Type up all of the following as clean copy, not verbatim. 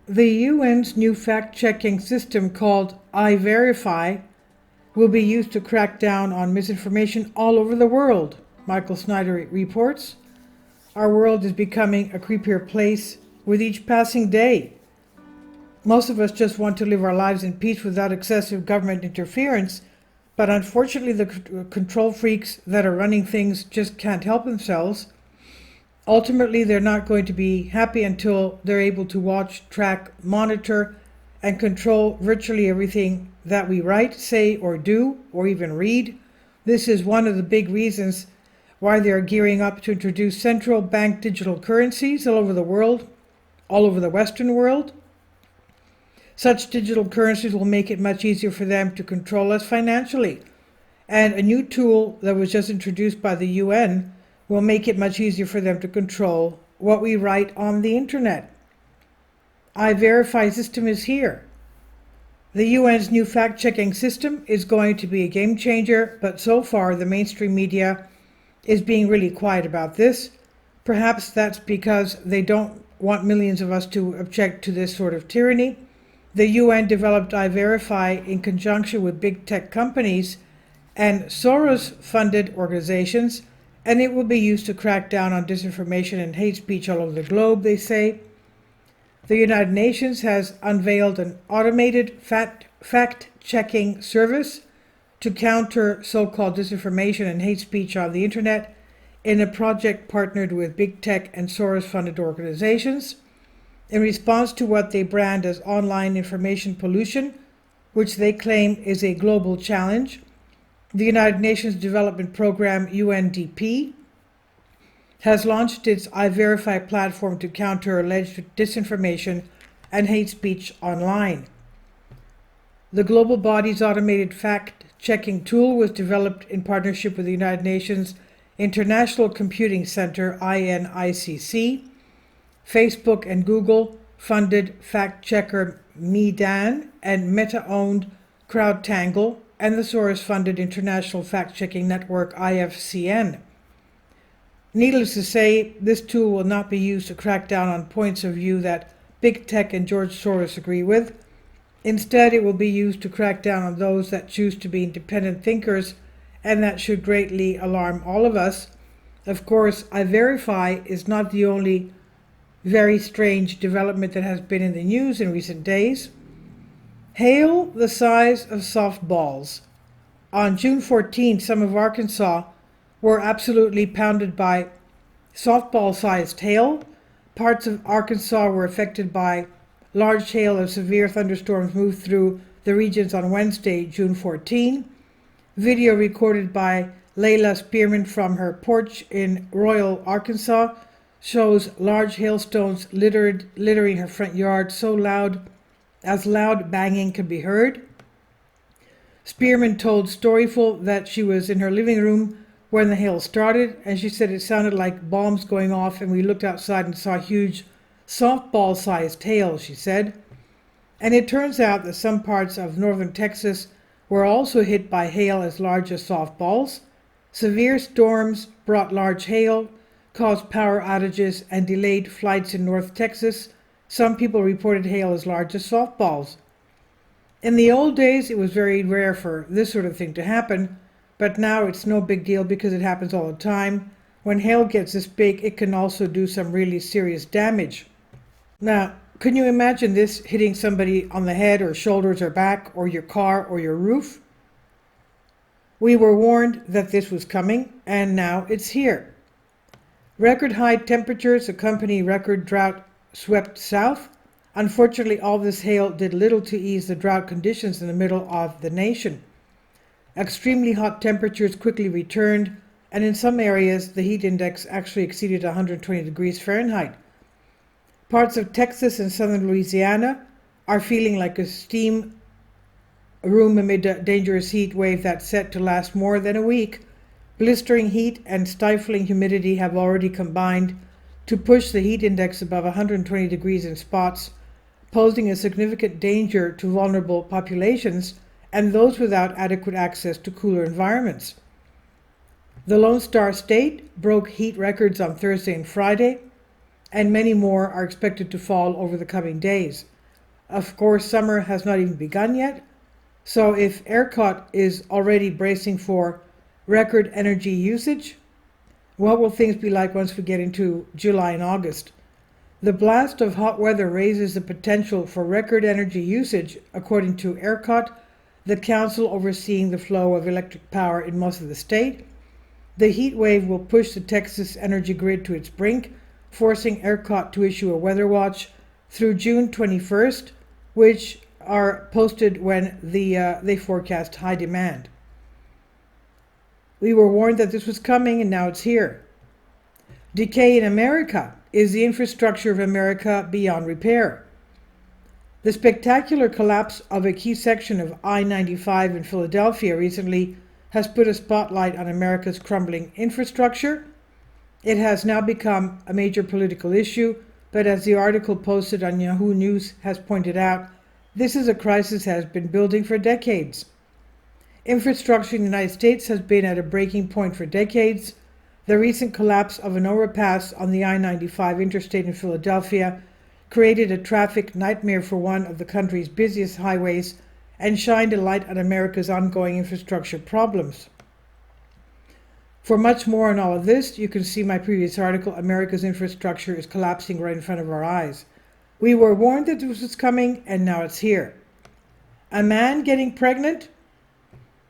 The UN's new fact-checking system called iVerify will be used to crack down on misinformation all over the world, Michael Snyder reports. Our world is becoming a creepier place with each passing day. Most of us just want to live our lives in peace without excessive government interference, but unfortunately the control freaks that are running things just can't help themselves. Ultimately, they're not going to be happy until they're able to watch, track, monitor, and control virtually everything that we write, say, or do, or even read. This is one of the big reasons why they're gearing up to introduce central bank digital currencies all over the world, all over the Western world. Such digital currencies will make it much easier for them to control us financially. And a new tool that was just introduced by the UN will make it much easier for them to control what we write on the internet. iVerify system is here. The UN's new fact-checking system is going to be a game changer, but so far the mainstream media is being really quiet about this. Perhaps that's because they don't want millions of us to object to this sort of tyranny. The UN developed iVerify in conjunction with big tech companies and Soros-funded organizations, and it will be used to crack down on disinformation and hate speech all over the globe, they say. The United Nations has unveiled an automated fact-checking service to counter so-called disinformation and hate speech on the internet in a project partnered with big tech and Soros-funded organizations. In response to what they brand as online information pollution, which they claim is a global challenge, the United Nations Development Program, UNDP, has launched its iVerify platform to counter alleged disinformation and hate speech online. The global body's automated fact-checking tool was developed in partnership with the United Nations International Computing Center, INICC, Facebook and Google funded FactCheckMe and Meta-owned CrowdTangle, and the Soros-funded International Fact-Checking Network, IFCN. Needless to say, this tool will not be used to crack down on points of view that big tech and George Soros agree with. Instead, it will be used to crack down on those that choose to be independent thinkers, and that should greatly alarm all of us. Of course, iVerify is not the only very strange development that has been in the news in recent days. Hail the size of softballs. On June 14, some of Arkansas were absolutely pounded by softball-sized hail. Parts of Arkansas were affected by large hail as severe thunderstorms moved through the regions on Wednesday, June 14. Video recorded by Layla Spearman from her porch in Royal, Arkansas, shows large hailstones littering her front yard so loud banging could be heard. Spearman told Storyful that she was in her living room when the hail started, and she said it sounded like bombs going off, and we looked outside and saw huge softball-sized hail, she said. And it turns out that some parts of northern Texas were also hit by hail as large as softballs. Severe storms brought large hail, caused power outages, and delayed flights in North Texas. Some people reported hail as large as softballs. In the old days, it was very rare for this sort of thing to happen, but now it's no big deal because it happens all the time. When hail gets this big, it can also do some really serious damage. Now, can you imagine this hitting somebody on the head or shoulders or back or your car or your roof? We were warned that this was coming, and now it's here. Record high temperatures accompany record drought swept south. Unfortunately, all this hail did little to ease the drought conditions in the middle of the nation. Extremely hot temperatures quickly returned, and in some areas the heat index actually exceeded 120 degrees Fahrenheit. Parts of Texas and southern Louisiana are feeling like a steam room amid a dangerous heat wave that's set to last more than a week. Blistering heat and stifling humidity have already combined to push the heat index above 120 degrees in spots, posing a significant danger to vulnerable populations and those without adequate access to cooler environments. The Lone Star State broke heat records on Thursday and Friday, and many more are expected to fall over the coming days. Of course, summer has not even begun yet. So if ERCOT is already bracing for record energy usage, what will things be like once we get into July and August? The blast of hot weather raises the potential for record energy usage, according to ERCOT, the council overseeing the flow of electric power in most of the state. The heat wave will push the Texas energy grid to its brink, forcing ERCOT to issue a weather watch through June 21st, which are posted when they forecast high demand. We were warned that this was coming, and now it's here. Decay in America. Is the infrastructure of America beyond repair? The spectacular collapse of a key section of I-95 in Philadelphia recently has put a spotlight on America's crumbling infrastructure. It has now become a major political issue, but as the article posted on Yahoo News has pointed out, this is a crisis that has been building for decades. Infrastructure in the United States has been at a breaking point for decades. The recent collapse of an overpass on the I-95 interstate in Philadelphia created a traffic nightmare for one of the country's busiest highways and shined a light on America's ongoing infrastructure problems. For much more on all of this, you can see my previous article, America's Infrastructure is Collapsing Right in Front of Our Eyes. We were warned that this was coming, and now it's here. A man getting pregnant?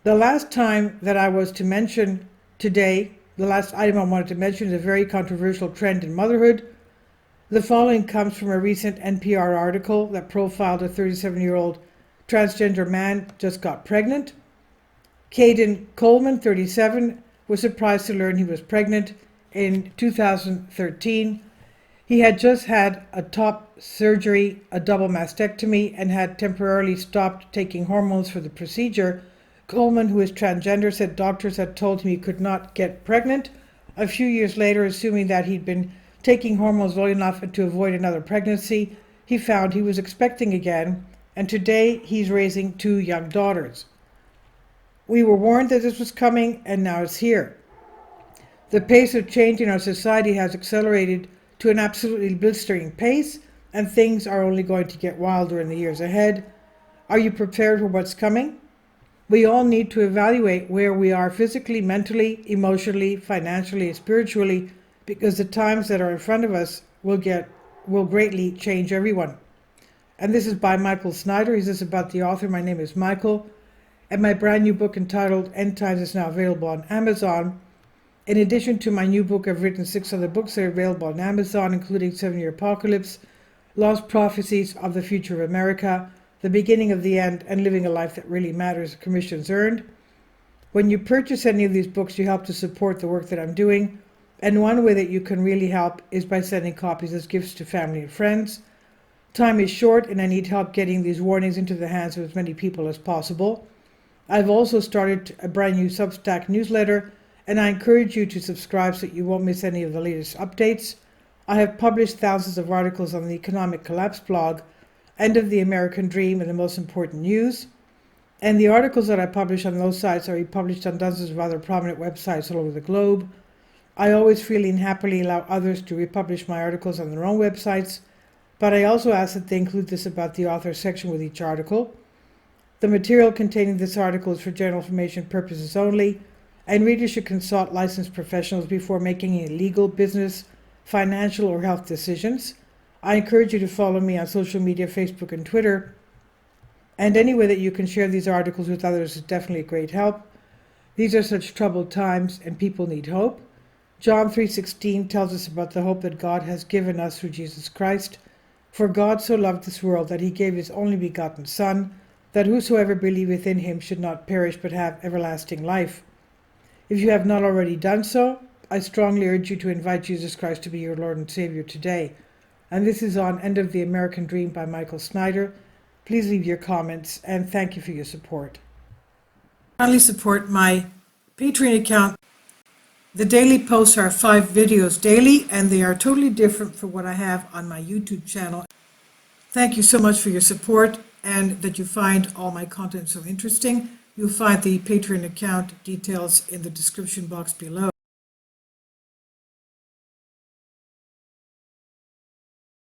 The last time that I was to mention today, the last item I wanted to mention is a very controversial trend in motherhood. The following comes from a recent NPR article that profiled a 37-year-old transgender man just got pregnant. Caden Coleman, 37, was surprised to learn he was pregnant in 2013. He had just had a top surgery, a double mastectomy, and had temporarily stopped taking hormones for the procedure. Coleman, who is transgender, said doctors had told him he could not get pregnant. A few years later, assuming that he'd been taking hormones long enough to avoid another pregnancy, he found he was expecting again, and today he's raising 2 young daughters. We were warned that this was coming, and now it's here. The pace of change in our society has accelerated to an absolutely blistering pace, and things are only going to get wilder in the years ahead. Are you prepared for what's coming? We all need to evaluate where we are physically, mentally, emotionally, financially, and spiritually, because the times that are in front of us will greatly change everyone. And this is by Michael Snyder. This is about the author. My name is Michael, and my brand new book entitled End Times is now available on Amazon. In addition to my new book, I've written 6 other books that are available on Amazon, including 7-Year Apocalypse, Lost Prophecies of the Future of America, The Beginning of the End, and Living a Life That Really Matters, commissions earned. When you purchase any of these books, you help to support the work that I'm doing, and one way that you can really help is by sending copies as gifts to family and friends. Time is short, and I need help getting these warnings into the hands of as many people as possible. I've also started a brand new Substack Newsletter, and I encourage you to subscribe so that you won't miss any of the latest updates. I have published thousands of articles on the Economic Collapse blog, End of the American Dream, and the most important news. And the articles that I publish on those sites are republished on dozens of other prominent websites all over the globe. I always freely and happily allow others to republish my articles on their own websites, but I also ask that they include this about the author section with each article. The material containing this article is for general information purposes only, and readers should consult licensed professionals before making any legal, business, financial, or health decisions. I encourage you to follow me on social media, Facebook and Twitter, and any way that you can share these articles with others is definitely a great help. These are such troubled times, and people need hope. John 3:16 tells us about the hope that God has given us through Jesus Christ. For God so loved this world that he gave his only begotten Son, that whosoever believeth in him should not perish but have everlasting life. If you have not already done so, I strongly urge you to invite Jesus Christ to be your Lord and Savior today. And this is on End of the American Dream by Michael Snyder. Please leave your comments, and thank you for your support. Kindly support my Patreon account. The daily posts are 5 videos daily, and they are totally different from what I have on my YouTube channel. Thank you so much for your support, and that you find all my content so interesting. You'll find the Patreon account details in the description box below.